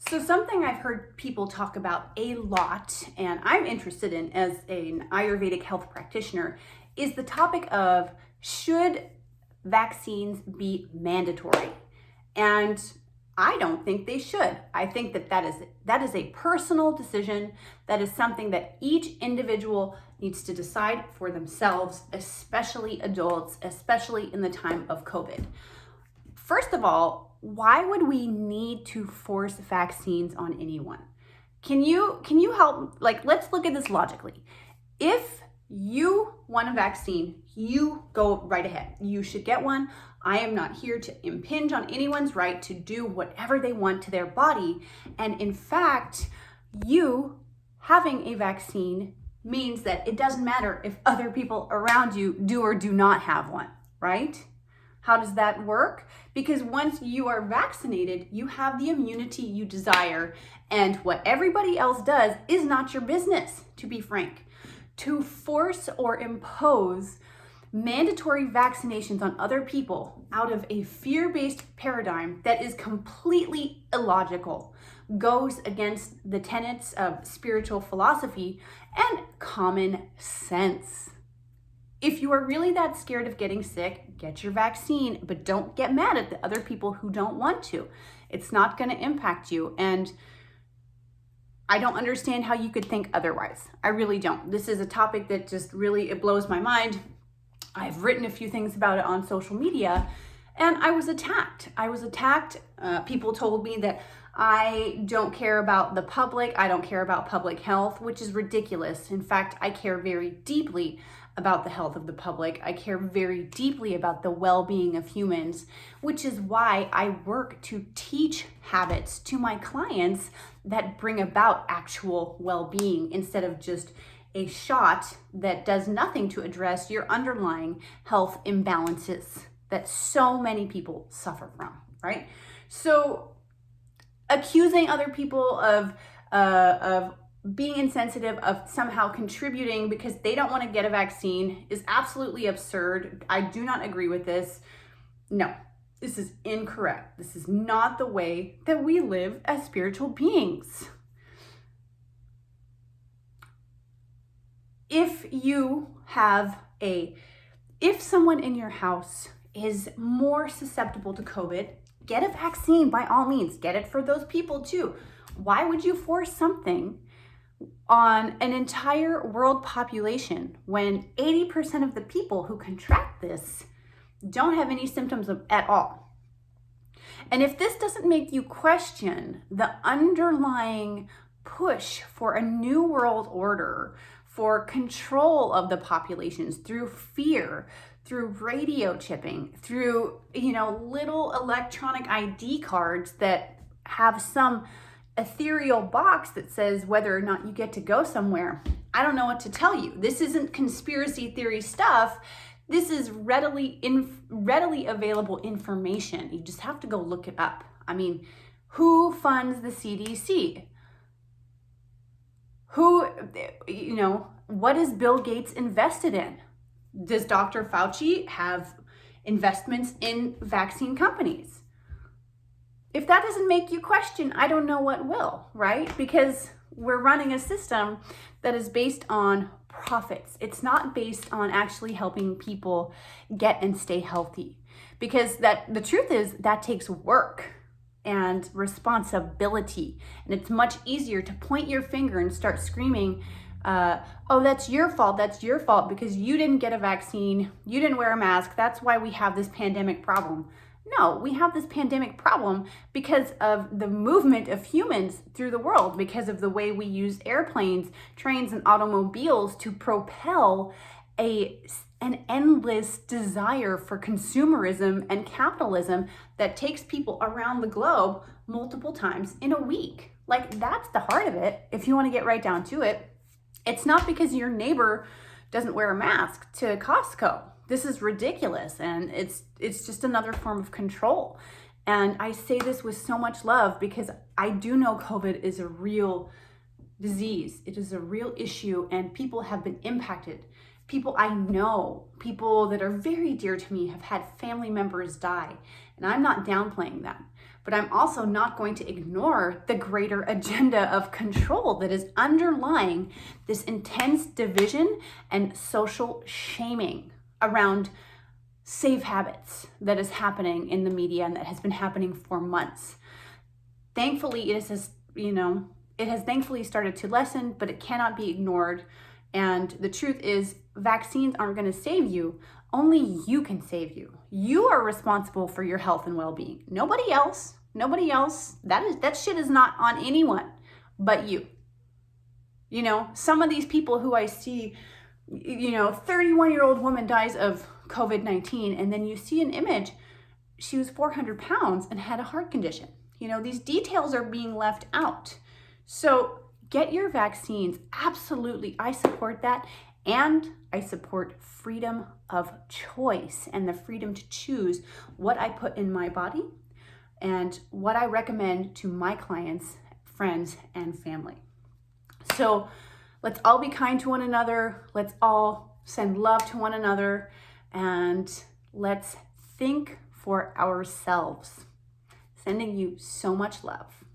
So something I've heard people talk about a lot, and I'm interested in as an Ayurvedic health practitioner, is the topic of should vaccines be mandatory? And I don't think they should. I think that is a personal decision. That is something that each individual needs to decide for themselves, especially adults, especially in the time of COVID. First of all, why would we need to force vaccines on anyone? Can you help? Like, let's look at this logically. If you want a vaccine, you go right ahead. You should get one. I am not here to impinge on anyone's right to do whatever they want to their body. And in fact, you having a vaccine means that it doesn't matter if other people around you do or do not have one, right? How does that work? Because once you are vaccinated, you have the immunity you desire, and what everybody else does is not your business, to be frank. To force or impose mandatory vaccinations on other people out of a fear-based paradigm that is completely illogical, goes against the tenets of spiritual philosophy and common sense. If you are really that scared of getting sick, get your vaccine, but don't get mad at the other people who don't want to. It's not going to impact you. And I don't understand how you could think otherwise. I really don't. This is a topic that just really, it blows my mind. I've written a few things about it on social media, and I was attacked. People told me that I don't care about the public. I don't care about public health, which is ridiculous. In fact, I care very deeply about the health of the public. I care very deeply about the well-being of humans, which is why I work to teach habits to my clients that bring about actual well-being instead of just a shot that does nothing to address your underlying health imbalances that so many people suffer from, right? So accusing other people of being insensitive, of somehow contributing because they don't want to get a vaccine is absolutely absurd. I do not agree with this. No, this is incorrect. This is not the way that we live as spiritual beings. If someone in your house is more susceptible to COVID, get a vaccine by all means. Get it for those people too. Why would you force something on an entire world population when 80% of the people who contract this don't have any symptoms at all? And if this doesn't make you question the underlying push for a new world order, for control of the populations through fear, through radio chipping, through, little electronic ID cards that have some ethereal box that says whether or not you get to go somewhere, I don't know what to tell you. This isn't conspiracy theory stuff. This is readily available information. You just have to go look it up. I mean, who funds the CDC? What is Bill Gates invested in? Does Dr. Fauci have investments in vaccine companies? If that doesn't make you question, I don't know what will, right? Because we're running a system that is based on profits. It's not based on actually helping people get and stay healthy. Because the truth is that takes work and responsibility. And it's much easier to point your finger and start screaming, oh, that's your fault because you didn't get a vaccine, you didn't wear a mask, that's why we have this pandemic problem. No, we have this pandemic problem because of the movement of humans through the world, because of the way we use airplanes, trains, and automobiles to propel an endless desire for consumerism and capitalism that takes people around the globe multiple times in a week. Like, that's the heart of it, if you want to get right down to it. It's not because your neighbor doesn't wear a mask to Costco. This is ridiculous, and it's just another form of control. And I say this with so much love because I do know COVID is a real disease. It is a real issue, and people have been impacted. People I know, people that are very dear to me, have had family members die, and I'm not downplaying that. but I'm also not going to ignore the greater agenda of control that is underlying this intense division and social shaming around safe habits that is happening in the media and that has been happening for months. Thankfully, it has thankfully started to lessen, but it cannot be ignored. And the truth is, vaccines aren't going to save you. Only you can save you. You are responsible for your health and well-being. Nobody else. Nobody else. That shit is not on anyone but you. You know, some of these people who I see, 31-year-old woman dies of COVID-19, and then you see an image, she was 400 pounds and had a heart condition. These details are being left out. So get your vaccines. Absolutely, I support that. And I support freedom of choice and the freedom to choose what I put in my body and what I recommend to my clients, friends, and family. So let's all be kind to one another. Let's all send love to one another. And let's think for ourselves. Sending you so much love.